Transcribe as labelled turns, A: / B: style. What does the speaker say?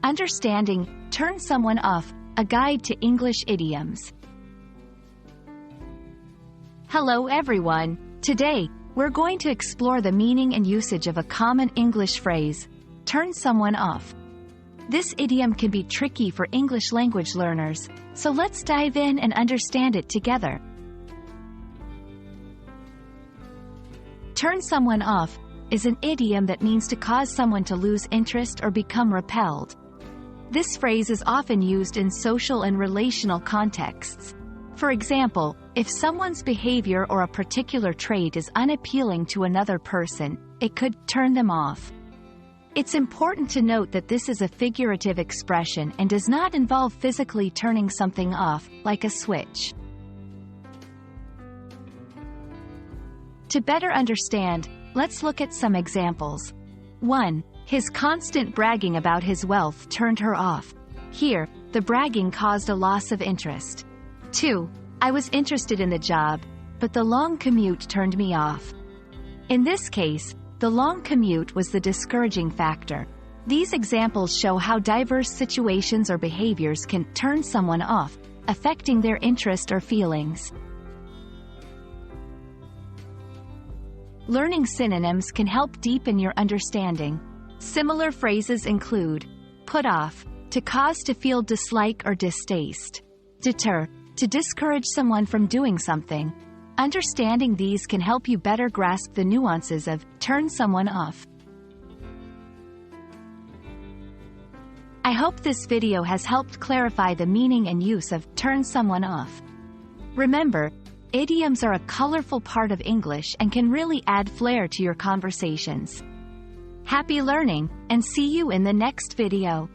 A: Understanding, turn someone off, a guide to English idioms. Hello everyone. Today, we're going to explore the meaning and usage of a common English phrase, turn someone off. This idiom can be tricky for English language learners, so let's dive in and understand it together. Turn someone off is an idiom that means to cause someone to lose interest or become repelled. This phrase is often used in social and relational contexts. For example, if someone's behavior or a particular trait is unappealing to another person, it could turn them off. It's important to note that this is a figurative expression and does not involve physically turning something off, like a switch. To better understand, let's look at some examples. 1. His constant bragging about his wealth turned her off. Here, the bragging caused a loss of interest. 2. I was interested in the job, but the long commute turned me off. In this case, the long commute was the discouraging factor. These examples show how diverse situations or behaviors can turn someone off, affecting their interest or feelings. Learning synonyms can help deepen your understanding. Similar phrases include put off, to cause to feel dislike or distaste. Deter, to discourage someone from doing something. Understanding these can help you better grasp the nuances of turn someone off. I hope this video has helped clarify the meaning and use of turn someone off. Remember, idioms are a colorful part of English and can really add flair to your conversations. Happy learning, and see you in the next video.